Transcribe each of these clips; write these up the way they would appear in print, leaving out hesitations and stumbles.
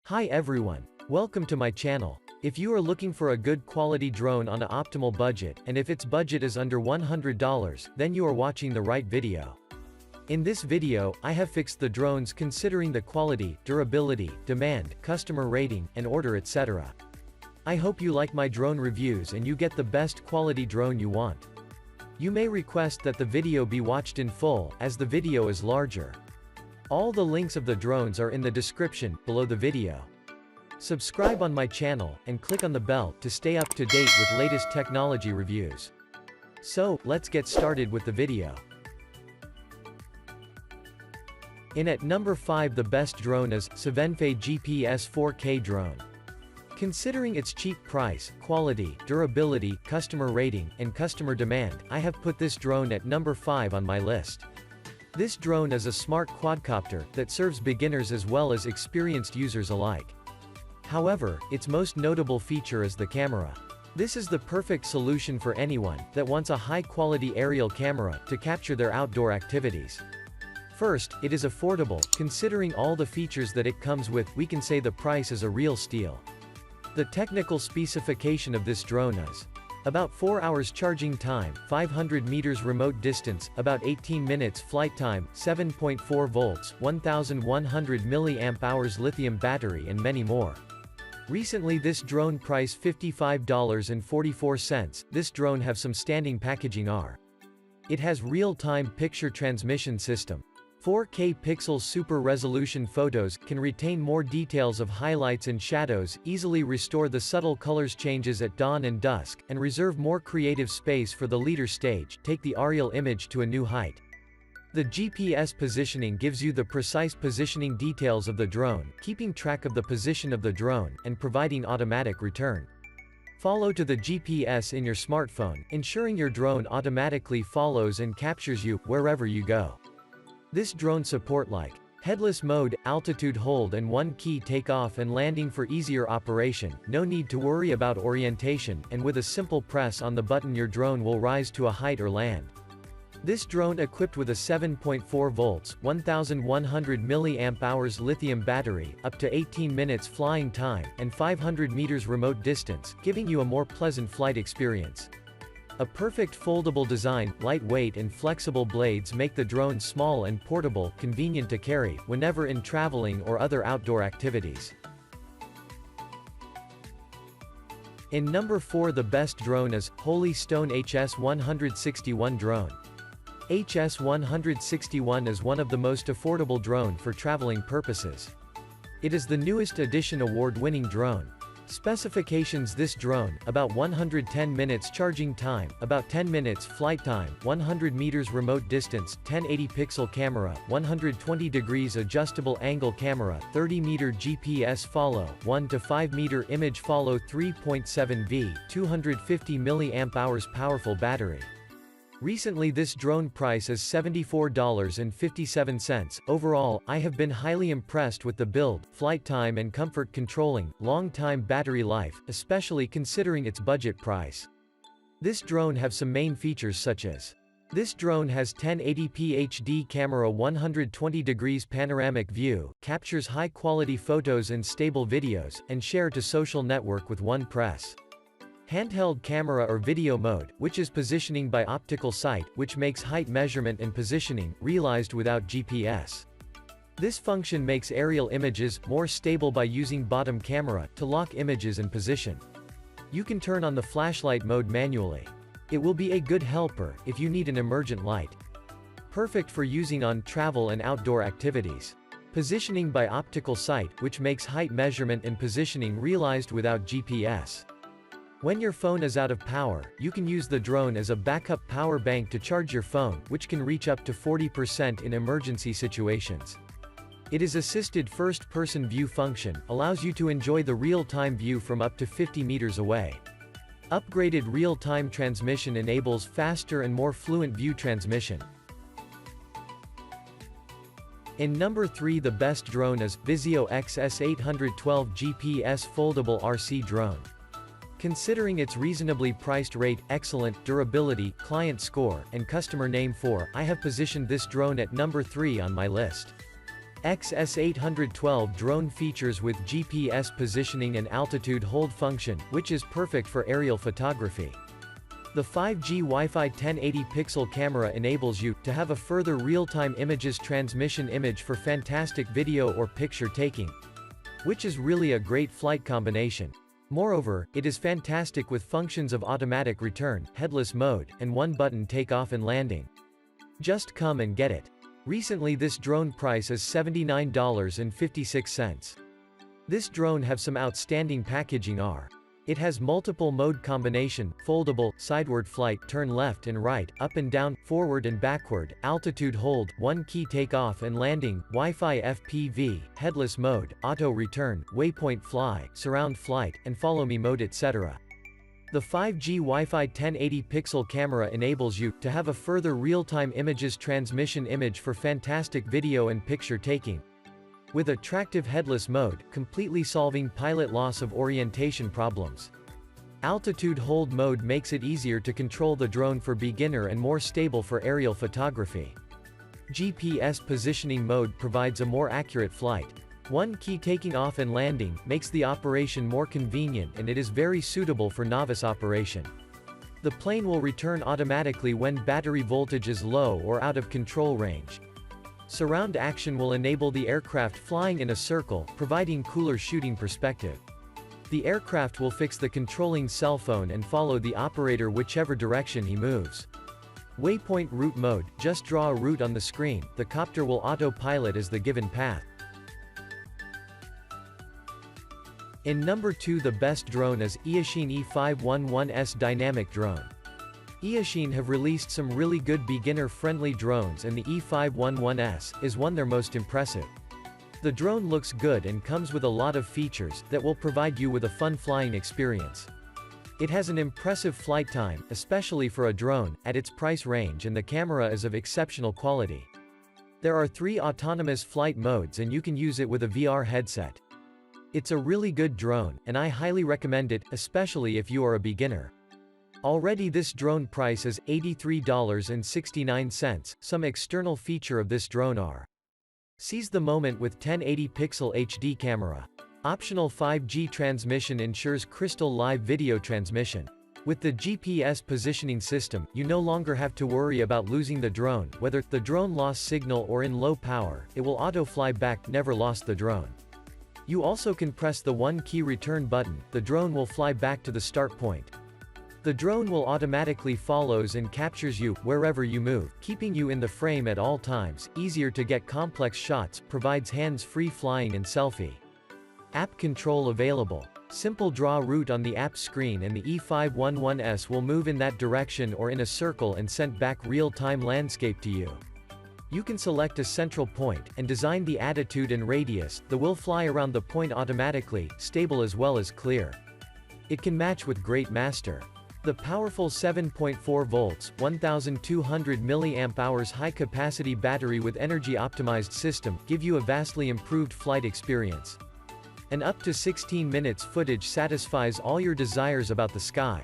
Hi everyone. Welcome to my channel. If you are looking for a good quality drone on an optimal budget, and if its budget is under $100, then you are watching the right video. In this video, I have fixed the drones considering the quality, durability, demand, customer rating, and order etc. I hope you like my drone reviews and you get the best quality drone you want. You may request that the video be watched in full, as the video is larger. All the links of the drones are in the description, below the video. Subscribe on my channel, and click on the bell to stay up to date with latest technology reviews. So, let's get started with the video. In at number 5, the best drone is Sevenfe GPS 4K drone. Considering its cheap price, quality, durability, customer rating, and customer demand, I have put this drone at number 5 on my list. This drone is a smart quadcopter that serves beginners as well as experienced users alike. However, its most notable feature is the camera. This is the perfect solution for anyone that wants a high-quality aerial camera to capture their outdoor activities. First, it is affordable. Considering all the features that it comes with, we can say the price is a real steal. The technical specification of this drone is about 4 hours charging time, 500 meters remote distance, about 18 minutes flight time, 7.4 volts, 1100 mAh lithium battery and many more. Recently this drone priced $55.44. This drone have some standing packaging are. It has real-time picture transmission system. 4K pixels super resolution photos, can retain more details of highlights and shadows, easily restore the subtle colors changes at dawn and dusk, and reserve more creative space for the leader stage, take the aerial image to a new height. The GPS positioning gives you the precise positioning details of the drone, keeping track of the position of the drone, and providing automatic return. Follow to the GPS in your smartphone, ensuring your drone automatically follows and captures you, wherever you go. This drone support like headless mode, altitude hold and one key takeoff and landing for easier operation, no need to worry about orientation, and with a simple press on the button your drone will rise to a height or land. This drone equipped with a 7.4 volts, 1100 mAh lithium battery, up to 18 minutes flying time, and 500 meters remote distance, giving you a more pleasant flight experience. A perfect foldable design, lightweight and flexible blades make the drone small and portable, convenient to carry, whenever in traveling or other outdoor activities. In number 4, the best drone is Holy Stone HS-161 drone. HS-161 is one of the most affordable drone for traveling purposes. It is the newest edition award-winning drone. Specifications: this drone, about 110 minutes charging time, about 10 minutes flight time, 100 meters remote distance, 1080 pixel camera, 120 degrees adjustable angle camera, 30 meter GPS follow, 1 to 5 meter image follow, 3.7 V, 250 mAh powerful battery. Recently this drone price is $74.57. Overall, I have been highly impressed with the build, flight time and comfort controlling, long-time battery life, especially considering its budget price. This drone have some main features such as: this drone has 1080p HD camera, 120 degrees panoramic view, captures high-quality photos and stable videos, and share to social network with one press. Handheld camera or video mode, which is positioning by optical sight, which makes height measurement and positioning, realized without GPS. This function makes aerial images more stable by using bottom camera to lock images in position. You can turn on the flashlight mode manually. It will be a good helper if you need an emergent light. Perfect for using on travel and outdoor activities. Positioning by optical sight, which makes height measurement and positioning realized without GPS. When your phone is out of power, you can use the drone as a backup power bank to charge your phone, which can reach up to 40% in emergency situations. It is assisted first-person view function, allows you to enjoy the real-time view from up to 50 meters away. Upgraded real-time transmission enables faster and more fluent view transmission. In number 3, the best drone is Vizio XS812 GPS foldable RC drone. Considering its reasonably priced rate, excellent durability, client score, and customer name for, I have positioned this drone at number 3 on my list. XS812 drone features with GPS positioning and altitude hold function, which is perfect for aerial photography. The 5G Wi-Fi 1080-pixel camera enables you to have a further real-time images transmission image for fantastic video or picture taking, which is really a great flight combination. Moreover, it is fantastic with functions of automatic return, headless mode, and one-button takeoff and landing. Just come and get it. Recently this drone price is $79.56. This drone have some outstanding packaging are. It has multiple mode combination, foldable, sideward flight, turn left and right, up and down, forward and backward, altitude hold, one key takeoff and landing, Wi-Fi FPV, headless mode, auto return, waypoint fly, surround flight, and follow me mode etc. The 5G Wi-Fi 1080-pixel camera enables you to have a further real-time images transmission image for fantastic video and picture taking, with attractive headless mode, completely solving pilot loss of orientation problems. Altitude hold mode makes it easier to control the drone for beginner and more stable for aerial photography. GPS positioning mode provides a more accurate flight. One key taking off and landing makes the operation more convenient and it is very suitable for novice operation. The plane will return automatically when battery voltage is low or out of control range. Surround action will enable the aircraft flying in a circle, providing cooler shooting perspective. The aircraft will fix the controlling cell phone and follow the operator whichever direction he moves. Waypoint route mode, just draw a route on the screen, the copter will autopilot as the given path. In number 2 the best drone is Eachine E511S Dynamic Drone. Eachine have released some really good beginner-friendly drones and the E511S is one their most impressive. The drone looks good and comes with a lot of features that will provide you with a fun flying experience. It has an impressive flight time, especially for a drone, at its price range and the camera is of exceptional quality. There are 3 autonomous flight modes and you can use it with a VR headset. It's a really good drone, and I highly recommend it, especially if you are a beginner. Already this drone price is $83.69. Some external feature of this drone are: seize the moment with 1080 pixel HD camera. Optional 5G transmission ensures crystal live video transmission. With the GPS positioning system, you no longer have to worry about losing the drone, whether the drone lost signal or in low power, it will auto fly back, never lost the drone. You also can press the one key return button, the drone will fly back to the start point. The drone will automatically follows and captures you, wherever you move, keeping you in the frame at all times, easier to get complex shots, provides hands-free flying and selfie. App control available. Simple draw route on the app screen and the E511S will move in that direction or in a circle and send back real-time landscape to you. You can select a central point, and design the attitude and radius, the will fly around the point automatically, stable as well as clear. It can match with Great Master. The powerful 7.4 volts, 1200 mAh high-capacity battery with energy-optimized system, give you a vastly improved flight experience. And up to 16 minutes footage satisfies all your desires about the sky.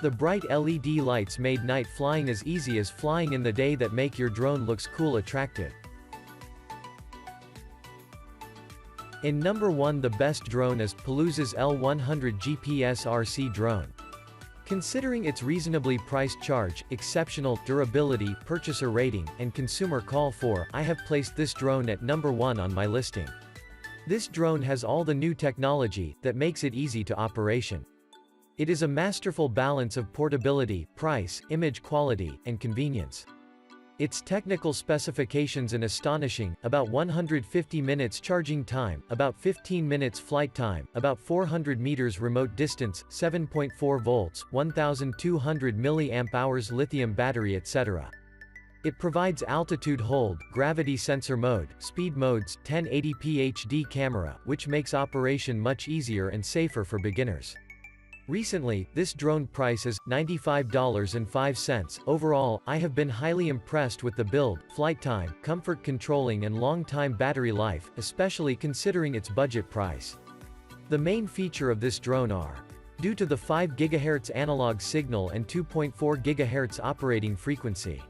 The bright LED lights made night flying as easy as flying in the day that make your drone looks cool attractive. In number 1 the best drone is Palooza's L100 GPS RC drone. Considering its reasonably priced charge, exceptional durability, purchaser rating, and consumer call for, I have placed this drone at number 1 on my listing. This drone has all the new technology that makes it easy to operation. It is a masterful balance of portability, price, image quality, and convenience. Its technical specifications are astonishing: about 150 minutes charging time, about 15 minutes flight time, about 400 meters remote distance, 7.4 volts, 1200 mAh lithium battery etc. It provides altitude hold, gravity sensor mode, speed modes, 1080p HD camera, which makes operation much easier and safer for beginners. Recently, this drone price is $95.05. Overall, I have been highly impressed with the build, flight time, comfort controlling and long-time battery life, especially considering its budget price. The main feature of this drone are: due to the 5 GHz analog signal and 2.4 GHz operating frequency,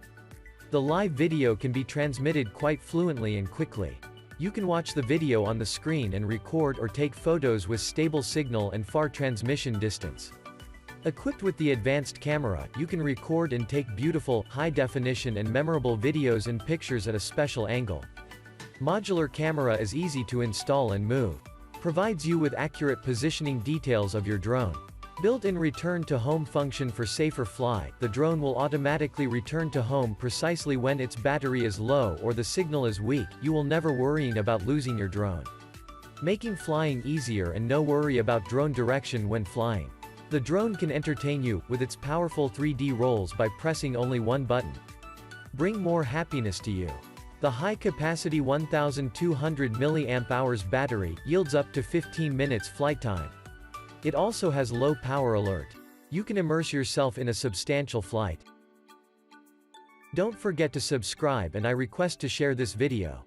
the live video can be transmitted quite fluently and quickly. You can watch the video on the screen and record or take photos with stable signal and far transmission distance. Equipped with the advanced camera, you can record and take beautiful, high-definition and memorable videos and pictures at a special angle. Modular camera is easy to install and move. Provides you with accurate positioning details of your drone. Built-in return-to-home function for safer fly, the drone will automatically return to home precisely when its battery is low or the signal is weak. You will never worrying about losing your drone. Making flying easier and no worry about drone direction when flying. The drone can entertain you, with its powerful 3D rolls by pressing only one button. Bring more happiness to you. The high-capacity 1200 mAh battery yields up to 15 minutes flight time. It also has low power alert. You can immerse yourself in a substantial flight. Don't forget to subscribe and I request to share this video.